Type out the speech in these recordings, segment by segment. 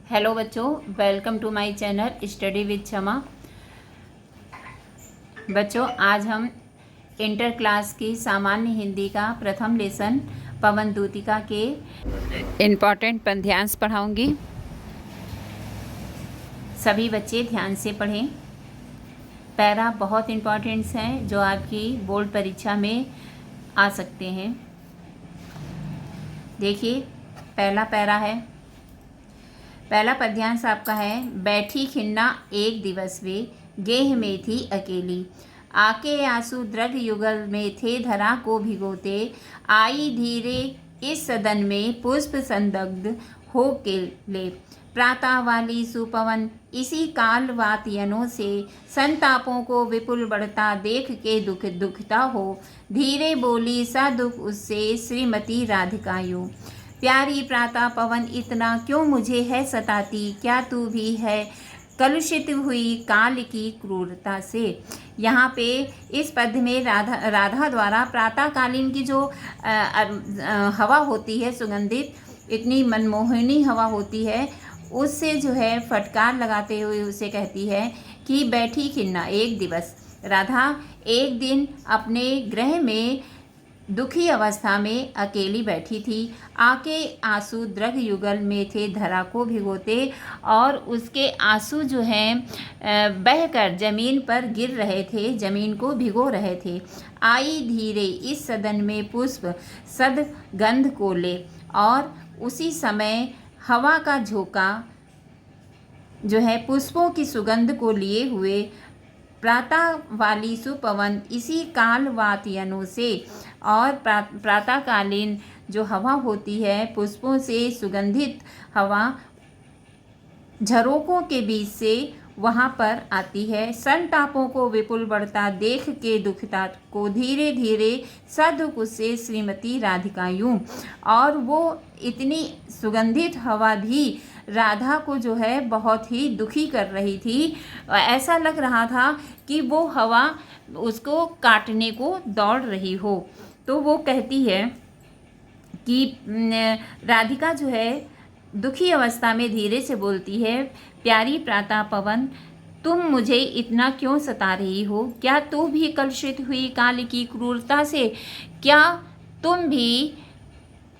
Hello बच्चों, welcome to my channel study with Kshama. बच्चों, आज हम इंटर क्लास की सामान्य हिंदी का प्रथम लेसन पवन दूतिका के इम्पॉर्टेंट पद्यांश पढ़ाऊंगी। सभी बच्चे ध्यान से पढ़ें। पैरा बहुत इम्पॉर्टेंट्स हैं जो आपकी बोर्ड परीक्षा में आ सकते हैं। देखिए, पहला पैरा है। पहला पद्यांश आपका है, बैठी खिन्ना एक दिवस वे, गेह में थी अकेली, आके आंसू द्रग युगल में थे धरा को भिगोते, आई धीरे इस सदन में पुष्प संदग्ध हो के ले, प्रातः वाली सुपवन इसी काल वातयनों से, संतापों को विपुल बढ़ता देख के दुखता हो, धीरे बोली सा दुख उससे श्रीमती राधिकायु, प्यारी प्रातः पवन इतना क्यों मुझे है सताती, क्या तू भी है कलुषित हुई काल की क्रूरता से। यहाँ पे इस पद्य में राधा द्वारा प्रातःकालीन की जो हवा होती है सुगंधित, इतनी मनमोहिनी हवा होती है, उससे जो है फटकार लगाते हुए उसे कहती है कि बैठी खिन्ना एक दिवस। राधा एक दिन अपने गृह में दुखी अवस्था में अकेली बैठी थी, आके आंसू द्रग युगल में थे धरा को भिगोते, और उसके आंसू जो हैं बहकर ज़मीन पर गिर रहे थे, ज़मीन को भिगो रहे थे। आई धीरे इस सदन में पुष्प सद गंध को ले, और उसी समय हवा का झोंका जो है पुष्पों की सुगंध को लिए हुए, प्रातः वाली सुपवन इसी काल वातयनों से, और प्रातःकालीन जो हवा होती है पुष्पों से सुगंधित हवा झरोकों के बीच से वहाँ पर आती है, संतापों को विपुल बढ़ता देख के दुखता को धीरे धीरे सदुख उससे श्रीमती राधिकायु, और वो इतनी सुगंधित हवा भी राधा को जो है बहुत ही दुखी कर रही थी। ऐसा लग रहा था कि वो हवा उसको काटने को दौड़ रही हो। तो वो कहती है कि राधिका जो है दुखी अवस्था में धीरे से बोलती है, प्यारी प्रातः पवन तुम मुझे इतना क्यों सता रही हो, क्या तू भी कलुषित हुई काल की क्रूरता से, क्या तुम भी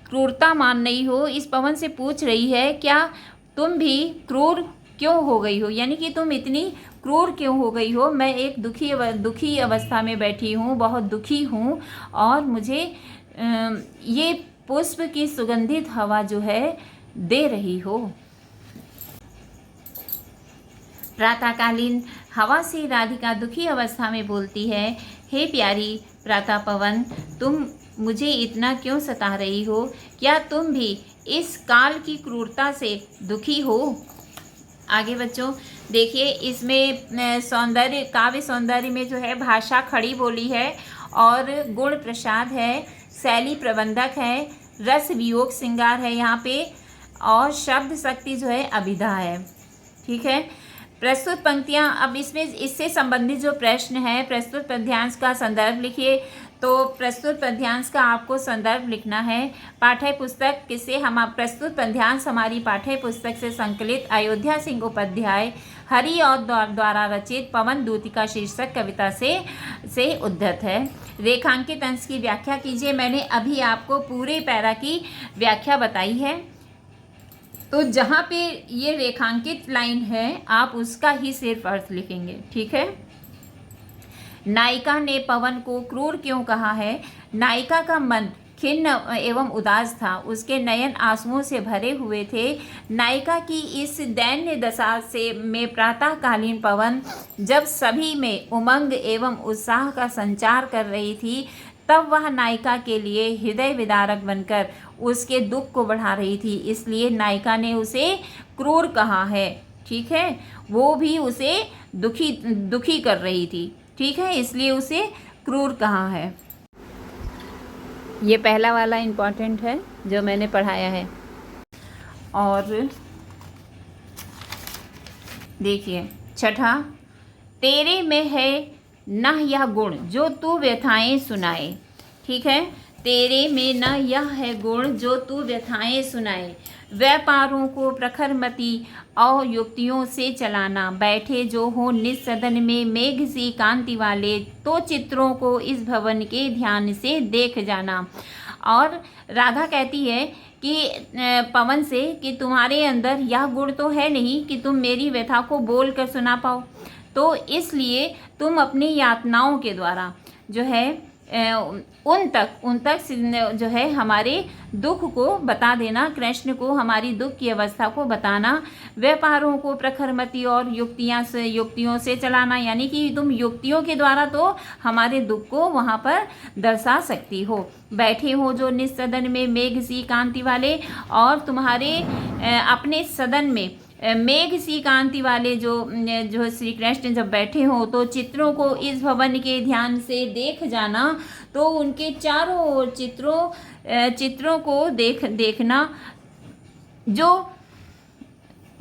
क्रूरता मान रही हो। इस पवन से पूछ रही है क्या तुम भी क्रूर क्यों हो गई हो, यानी कि तुम इतनी क्रूर क्यों हो गई हो। मैं एक दुखी अवस्था में बैठी हूँ, बहुत दुखी हूँ, और मुझे ये पुष्प की सुगंधित हवा जो है दे रही हो। प्रातःकालीन हवा से राधिका दुखी अवस्था में बोलती है, हे प्यारी प्रातः पवन तुम मुझे इतना क्यों सता रही हो, क्या तुम भी इस काल की क्रूरता से दुखी हो। आगे बच्चों देखिए, इसमें सौंदर्य काव्य सौंदर्य में जो है भाषा खड़ी बोली है, और गुण प्रसाद है, शैली प्रबंधक है, रस वियोग श्रृंगार है यहाँ पे, और शब्द शक्ति जो है अभिधा है। ठीक है, प्रस्तुत पंक्तियाँ, अब इसमें इससे संबंधित जो प्रश्न है, प्रस्तुत पद्यांश का संदर्भ लिखिए। तो प्रस्तुत पद्यांश का आपको संदर्भ लिखना है पाठ्य पुस्तक किसे हम प्रस्तुत पद्यांश हमारी पाठ्य पुस्तक से संकलित अयोध्या सिंह उपाध्याय हरि और द्वारा रचित पवन दूतिका शीर्षक कविता से उद्धृत है। रेखांकित अंश की व्याख्या कीजिए। मैंने अभी आपको पूरे पैरा की व्याख्या बताई है, तो जहाँ पे ये रेखांकित लाइन है आप उसका ही सिर्फ अर्थ लिखेंगे। ठीक है। नायिका ने पवन को क्रूर क्यों कहा है। नायिका का मन खिन्न एवं उदास था, उसके नयन आंसुओं से भरे हुए थे। नायिका की इस दैन्य दशा से में प्रातःकालीन पवन जब सभी में उमंग एवं उत्साह का संचार कर रही थी, तब वह नायिका के लिए हृदय विदारक बनकर उसके दुख को बढ़ा रही थी, इसलिए नायिका ने उसे क्रूर कहा है। ठीक है, वो भी उसे दुखी कर रही थी। ठीक है, इसलिए उसे क्रूर कहा है। ये पहला वाला इम्पॉर्टेंट है जो मैंने पढ़ाया है। और देखिए छठा, तेरे में है न यह गुण जो तू व्यथाएं सुनाए। ठीक है, तेरे में न यह है गुण जो तू व्यथाएं सुनाए। व्यापारों को प्रखर मति और युक्तियों से चलाना। बैठे जो हो निज सदन में मेघ सी कांति वाले, तो चित्रों को इस भवन के ध्यान से देख जाना। और राधा कहती है कि पवन से कि तुम्हारे अंदर यह गुण तो है नहीं कि तुम मेरी व्यथा को बोल कर सुना पाओ, तो इसलिए तुम अपनी यातनाओं के द्वारा जो है उन तक जो है हमारे दुख को बता देना, कृष्ण को हमारी दुख की अवस्था को बताना। व्यापारों को प्रखरमति और युक्तियों से चलाना, यानी कि तुम युक्तियों के द्वारा तो हमारे दुख को वहाँ पर दर्शा सकती हो। बैठे हो जो निज सदन में मेघ सी कांति वाले, और तुम्हारे अपने सदन में मेघ सी कांति वाले जो श्री कृष्ण जब बैठे हो, तो चित्रों को इस भवन के ध्यान से देख जाना। तो उनके चारों ओर चित्रों को देखना, जो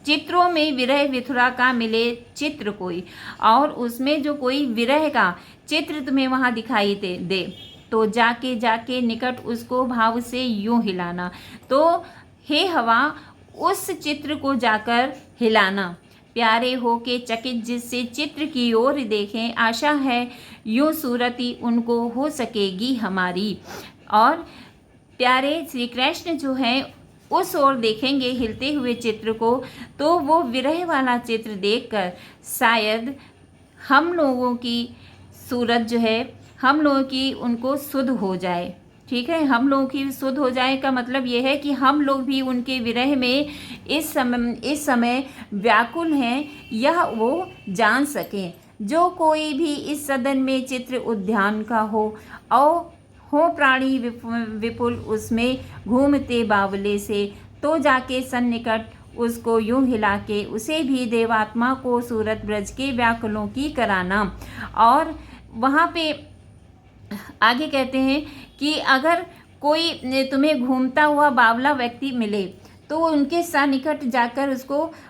चित्रों में विरह विथुरा का मिले चित्र कोई, और उसमें जो कोई विरह का चित्र तुम्हें वहाँ दिखाई दे तो जाके निकट उसको भाव से यूं हिलाना। तो हे हवा, उस चित्र को जाकर हिलाना। प्यारे हो के चकित जिससे चित्र की ओर देखें, आशा है यूं सूरती उनको हो सकेगी हमारी। और प्यारे श्री कृष्ण जो हैं उस ओर देखेंगे हिलते हुए चित्र को, तो वो विरह वाला चित्र देखकर शायद हम लोगों की सूरत जो है, हम लोगों की उनको सुध हो जाए। ठीक है, हम लोगों की सुध हो जाए का मतलब ये है कि हम लोग भी उनके विरह में इस समय व्याकुल हैं, यह वो जान सकें। जो कोई भी इस सदन में चित्र उद्यान का और हो प्राणी विपुल उसमें घूमते बावले से, तो जाके सन्निकट उसको यूं हिला के उसे भी देवात्मा को सूरत ब्रज के व्याकुलों की कराना। और वहाँ पे आगे कहते हैं कि अगर कोई तुम्हें घूमता हुआ बावला व्यक्ति मिले, तो उनके सन्निकट जाकर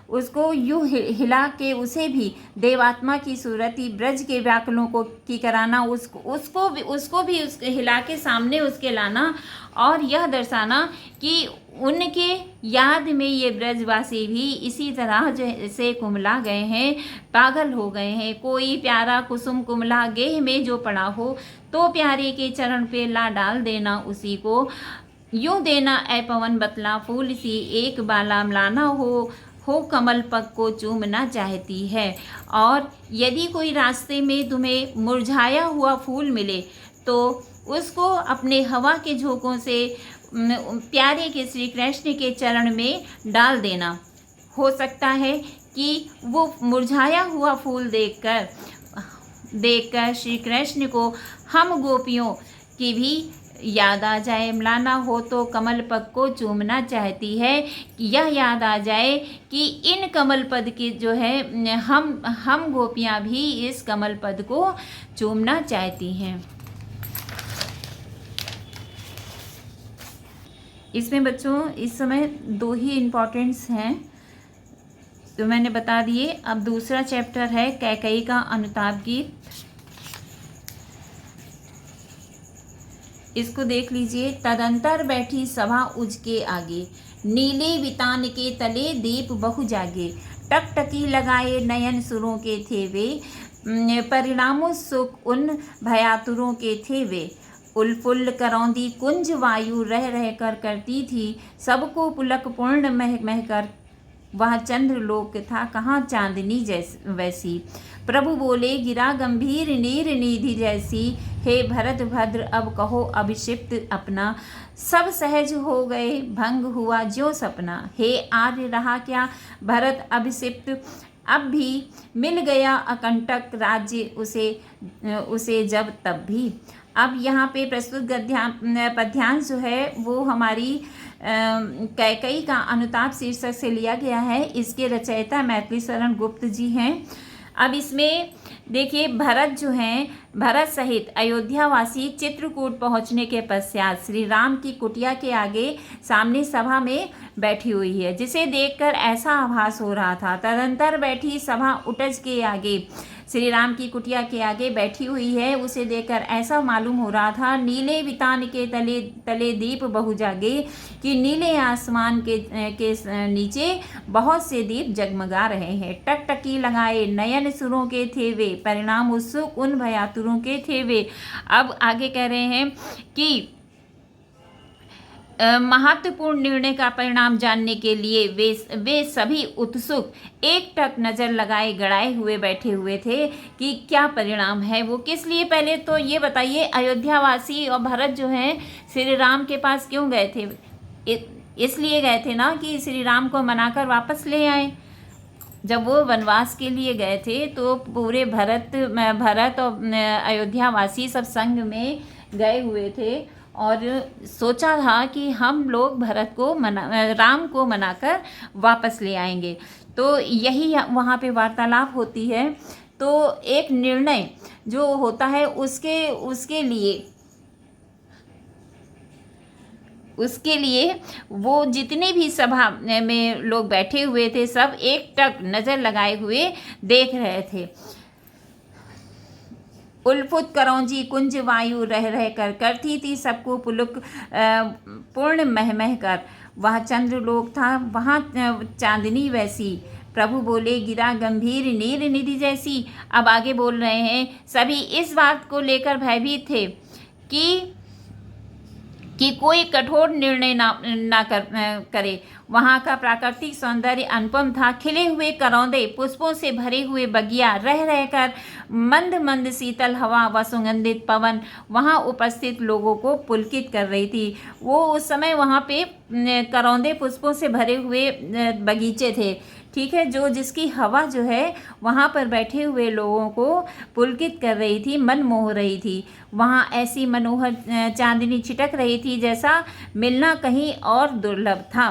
उसको यूं हिला के उसे भी देवात्मा की सूरती ब्रज के व्याकुलों को की कराना, उसको भी हिला के सामने उसके लाना, और यह दर्शाना कि उनके याद में ये ब्रजवासी भी इसी तरह जैसे कुमला गए हैं, पागल हो गए हैं। कोई प्यारा कुसुम कुमला गेह में जो पड़ा हो, तो प्यारे के चरण पे ला डाल देना उसी को। यूं देना ऐ पवन बतला फूल सी एक बाला मलाना हो कमल पग को चूमना चाहती है। और यदि कोई रास्ते में तुम्हें मुरझाया हुआ फूल मिले, तो उसको अपने हवा के झोंकों से प्यारे के श्री कृष्ण के चरण में डाल देना। हो सकता है कि वो मुरझाया हुआ फूल देखकर श्री कृष्ण को हम गोपियों की भी याद आ जाए। मलाना हो तो कमल पद को चूमना चाहती है, यह याद आ जाए कि इन कमल पद की जो है हम गोपियाँ भी इस कमल पद को चूमना चाहती हैं। इसमें बच्चों इस समय 2 ही इम्पॉर्टेंट्स हैं तो मैंने बता दिए। अब दूसरा चैप्टर है कैकेयी का अनुताप गीत। इसको देख लीजिए। तदंतर बैठी सभा उज के आगे, नीले वितान के तले दीप बहु जागे। टकटकी लगाए नयन सुरों के थे वे, परिणामों सुख उन भयातुरों के थे वे। उल्फुल्ल करौंदी कुंज वायु रह रह कर करती थी, सबको पुलक पूर्ण मह कर। वह चंद्रलोक था कहाँ चांदनी वैसी। प्रभु बोले गिरा गंभीर नीर निधि जैसी, हे भरत भद्र अब कहो अभिषिप्त अपना। सब सहज हो गए भंग हुआ ज्यों सपना, हे आर्य रहा क्या भरत अभिषिप्त। अब भी मिल गया अकंटक राज्य उसे जब तब भी। अब यहाँ पे प्रस्तुत पद्यांश जो है वो हमारी कैकेयी का अनुताप शीर्षक से लिया गया है। इसके रचयिता मैथिली शरण गुप्त जी हैं। अब इसमें देखिए भरत जो हैं, भरत सहित अयोध्यावासी चित्रकूट पहुंचने के पश्चात श्री राम की कुटिया के आगे सामने सभा में बैठी हुई है, जिसे देखकर ऐसा आभास हो रहा था। तदंतर बैठी सभा उटज के आगे, श्री राम की कुटिया के आगे बैठी हुई है। उसे देखकर ऐसा मालूम हो रहा था नीले वितान के तले तले दीप बहु जागे, कि नीले आसमान के नीचे बहुत से दीप जगमगा रहे हैं। टकटकी लगाए नयन सुरों के थे वे, परिणाम उत्सुक उन भयातुरों के थे वे। अब आगे कह रहे हैं कि महत्वपूर्ण निर्णय का परिणाम जानने के लिए वे सभी उत्सुक एकटक नज़र लगाए गड़ाए हुए बैठे हुए थे कि क्या परिणाम है, वो किस लिए। पहले तो ये बताइए, अयोध्यावासी और भरत जो हैं श्री राम के पास क्यों गए थे? इसलिए गए थे ना कि श्री राम को मनाकर वापस ले आए। जब वो वनवास के लिए गए थे तो पूरे भरत और अयोध्यावासी सब संग में गए हुए थे और सोचा था कि हम लोग राम को मनाकर वापस ले आएंगे। तो यही वहाँ पे वार्तालाप होती है। तो एक निर्णय जो होता है उसके लिए वो जितने भी सभा में लोग बैठे हुए थे सब एकटक नज़र लगाए हुए देख रहे थे। उल्फुत करौंजी कुंज वायु रह रह कर करती थी सबको पुलक पूर्ण मह कर। वह चंद्रलोक था, वहाँ चांदनी वैसी। प्रभु बोले गिरा गंभीर नीर निधि जैसी। अब आगे बोल रहे हैं, सभी इस बात को लेकर भयभीत थे कि कोई कठोर निर्णय ना करे। वहाँ का प्राकृतिक सौंदर्य अनुपम था। खिले हुए करौंदे, पुष्पों से भरे हुए बगिया, रह रहकर मंद मंद शीतल हवा व सुगंधित पवन वहाँ उपस्थित लोगों को पुलकित कर रही थी। वो उस समय वहाँ पे करौंदे पुष्पों से भरे हुए बगीचे थे, ठीक है, जो जिसकी हवा जो है वहाँ पर बैठे हुए लोगों को पुलकित कर रही थी, मन मोह रही थी। वहाँ ऐसी मनोहर चांदनी छिटक रही थी जैसा मिलना कहीं और दुर्लभ था।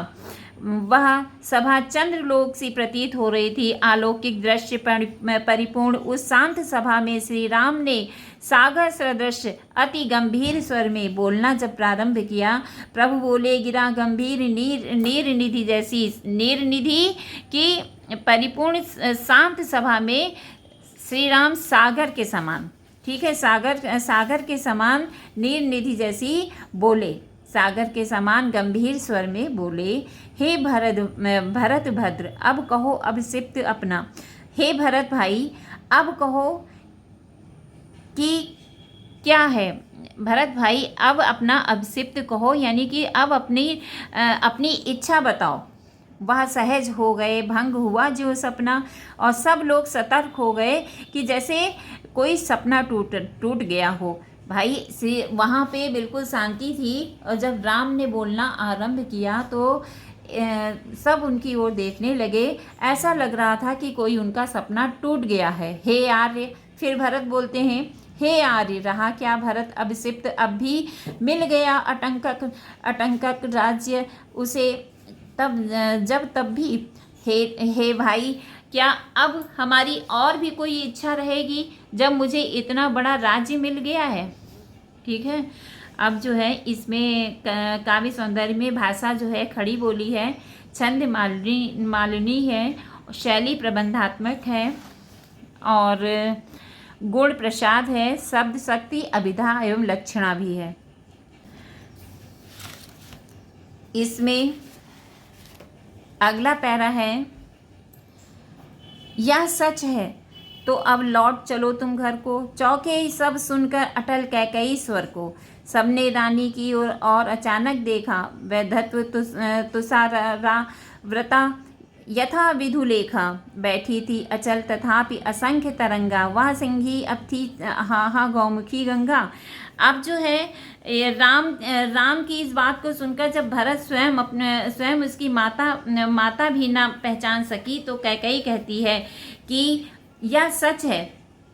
वह सभा चंद्रलोक सी प्रतीत हो रही थी। अलौकिक दृश्य परिपूर्ण उस शांत सभा में श्री राम ने सागर सदृश अति गंभीर स्वर में बोलना जब प्रारंभ किया, प्रभु बोले गिरा गंभीर नीर निधि जैसी। नीर निधि की परिपूर्ण शांत सभा में श्री राम सागर के समान, ठीक है, सागर के समान नीर निधि जैसी बोले, सागर के समान गंभीर स्वर में बोले, हे भरत भद्र अब कहो अभिषिक्त अपना। हे भरत भाई अब कहो कि क्या है। भरत भाई अब अपना अभिषिक्त कहो, यानी कि अब अपनी इच्छा बताओ। वह सहज हो गए, भंग हुआ जो सपना, और सब लोग सतर्क हो गए कि जैसे कोई सपना टूट गया हो। भाई वहाँ पे बिल्कुल शांति थी, और जब राम ने बोलना आरंभ किया तो सब उनकी ओर देखने लगे। ऐसा लग रहा था कि कोई उनका सपना टूट गया है। हे आर्य, फिर भरत बोलते हैं, हे आर्य रहा क्या भरत अभिषिप्त अब भी मिल गया अटंकक राज्य उसे तब भी। हे भाई, क्या अब हमारी और भी कोई इच्छा रहेगी जब मुझे इतना बड़ा राज्य मिल गया है, ठीक है। अब जो है इसमें काव्य सौंदर्य में भाषा जो है खड़ी बोली है, छंद मालिनी है, शैली प्रबंधात्मक है और गुण प्रसाद है, शब्द शक्ति अभिधा एवं लक्षणा भी है। इसमें अगला पैरा है, यह सच है तो अब लौट चलो तुम घर को। चौके ही सब सुनकर अटल कैकई स्वर को। सबने रानी की ओर और अचानक देखा। वैधत्व तुषारा व्रता यथा विधुलेखा बैठी थी अचल तथापि असंख्य तरंगा। वह सिंही अब थी हा गौमुखी गंगा। अब जो है राम की इस बात को सुनकर जब भरत स्वयं उसकी माता भी ना पहचान सकी तो कैकई कहती है कि यह सच है,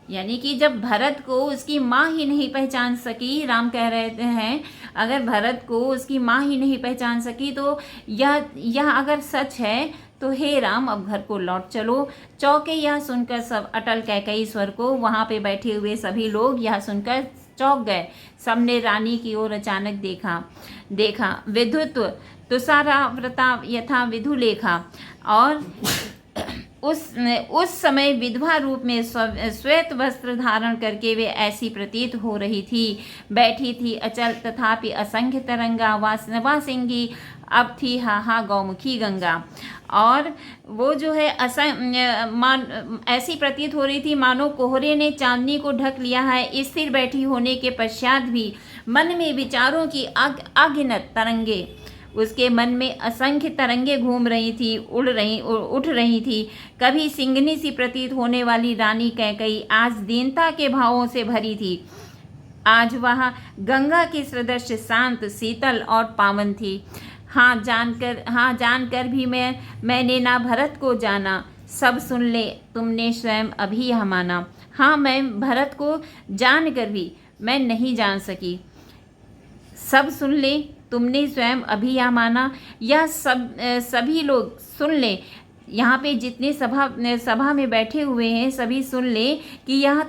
यानी कि जब भरत को उसकी माँ ही नहीं पहचान सकी, राम कह रहे हैं अगर भरत को उसकी माँ ही नहीं पहचान सकी तो यह अगर सच है तो हे राम अब घर को लौट चलो। चौके यह सुनकर सब अटल कैकई स्वर को, वहाँ पे बैठे हुए सभी लोग यह सुनकर चौंक गए। सबने रानी की ओर अचानक देखा। विधुत्व तुषाराव्रता यथा विधुलेखा, और उस समय विधवा रूप में श्वेत वस्त्र धारण करके वे ऐसी प्रतीत हो रही थी, बैठी थी अचल, तथापि असंख्य तरंगा वासिंगी अब थी हा गौमुखी गंगा। और वो जो है ऐसी प्रतीत हो रही थी मानो कोहरे ने चांदनी को ढक लिया है। स्थिर बैठी होने के पश्चात भी मन में विचारों की अगिनत तरंगे, उसके मन में असंख्य तरंगे घूम रही थी, उठ रही थी। कभी सिंगनी सी प्रतीत होने वाली रानी कैकई आज दीनता के भावों से भरी थी। आज वह गंगा की सदृश शांत, शीतल और पावन थी। हाँ जानकर भी मैंने ना भरत को जाना, सब सुन ले तुमने स्वयं अभी यह माना। हाँ, मैं भरत को जानकर भी मैं नहीं जान सकी, सब सुन ले तुमने स्वयं अभी यह माना। यह सभी लोग सुन ले, यहाँ पे जितने सभा में बैठे हुए हैं सभी सुन ले कि यह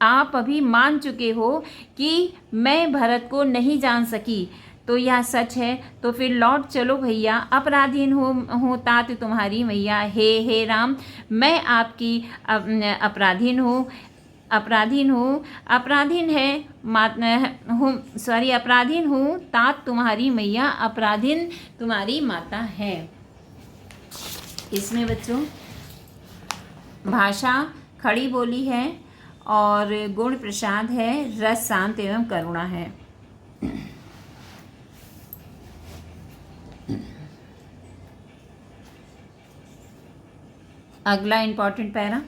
आप अभी मान चुके हो कि मैं भरत को नहीं जान सकी, तो यह सच है। तो फिर लौट चलो भैया, अपराधीन हो तात तुम्हारी मैया। हे राम, मैं आपकी अपराधीन हूँ, अपराधीन हूँ तात तुम्हारी मैया, अपराधीन तुम्हारी माता है। इसमें बच्चों भाषा खड़ी बोली है और गुण प्रसाद है, रस शांत एवं करुणा है। अगला इंपॉर्टेंट पैरा,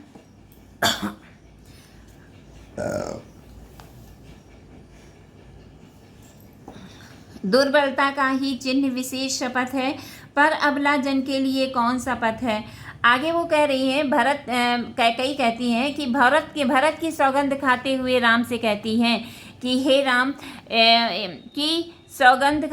दुर्बलता का ही चिन्ह विशेष शपथ है, पर अबला जन के लिए कौन सा पथ है। आगे वो कह रही है, कैकई कहती हैं कि भरत की सौगंध खाते हुए राम से कहती हैं कि हे राम, की सौगंध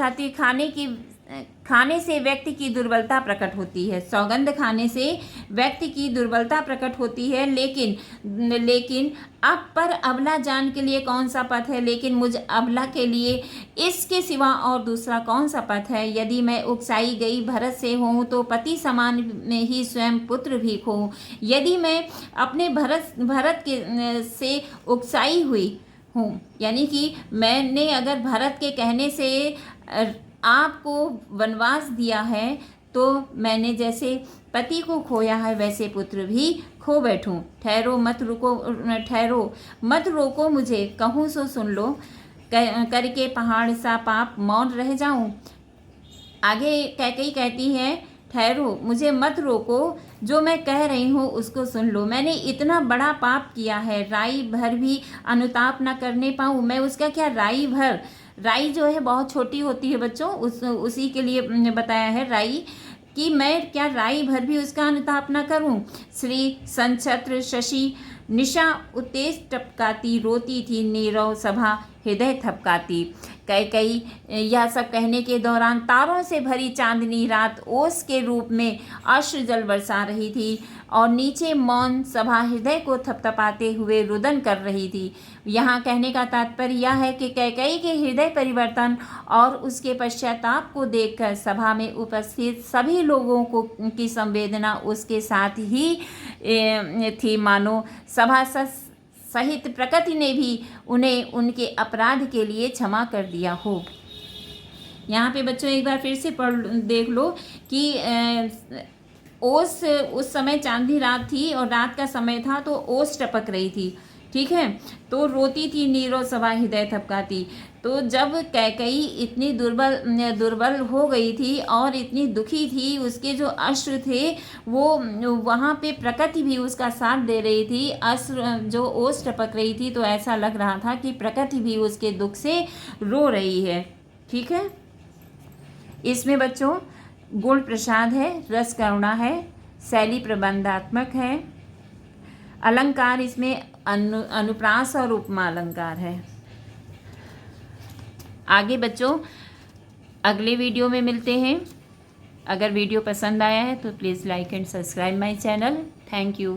खाने से व्यक्ति की दुर्बलता प्रकट होती है। सौगंध खाने से व्यक्ति की दुर्बलता प्रकट होती है, लेकिन अब पर अबला जान के लिए कौन सा पथ है। लेकिन मुझ अबला के लिए इसके सिवा और दूसरा कौन सा पथ है। यदि मैं उकसाई गई भरत से हूँ तो पति समान में ही स्वयं पुत्र भी खो। यदि मैं अपने भरत के से उकसाई हुई हूँ, यानी कि मैंने अगर भरत के कहने से आपको वनवास दिया है, तो मैंने जैसे पति को खोया है वैसे पुत्र भी खो बैठूं। ठहरो मत रोको मुझे, कहूँ सो सुन लो, करके पहाड़ सा पाप मौन रह जाऊं। आगे कैकई कहती है, ठहरो मुझे मत रोको, जो मैं कह रही हूँ उसको सुन लो। मैंने इतना बड़ा पाप किया है, राई भर भी अनुताप न करने पाऊँ। मैं उसका क्या राई जो है बहुत छोटी होती है बच्चों, उसी के लिए बताया है राई, कि मैं क्या राई भर भी उसका अनुताप न करूं। श्री संछत्र शशि निशा उत्तेज टपकाती, रोती थी नीरव सभा हृदय थपकाती। कैकई यह सब कहने के दौरान तारों से भरी चांदनी रात ओस के रूप में अश्रु जल बरसा रही थी और नीचे मौन सभा हृदय को थपथपाते हुए रुदन कर रही थी। यहाँ कहने का तात्पर्य यह है कि कैकई के हृदय परिवर्तन और उसके पश्चाताप को देखकर सभा में उपस्थित सभी लोगों की संवेदना उसके साथ ही थी, मानो सभासद सहित प्रकृति ने भी उन्हें उनके अपराध के लिए क्षमा कर दिया हो। यहाँ पे बच्चों एक बार फिर से देख लो कि उस समय चांदनी रात थी और रात का समय था, तो ओस टपक रही थी, ठीक है। तो रोती थी नीरो सभा हृदय थपकाती। तो जब कैकई इतनी दुर्बल हो गई थी और इतनी दुखी थी, उसके जो अश्रु थे वो वहाँ पे प्रकृति भी उसका साथ दे रही थी, अश्रु जो ओस टपक रही थी, तो ऐसा लग रहा था कि प्रकृति भी उसके दुख से रो रही है, ठीक है। इसमें बच्चों गुण प्रसाद है, रस करुणा है, शैली प्रबंधात्मक है, अलंकार इसमें अनुप्रास और उपमा अलंकार है। आगे बच्चों अगले वीडियो में मिलते हैं। अगर वीडियो पसंद आया है तो please like and subscribe my channel. Thank you.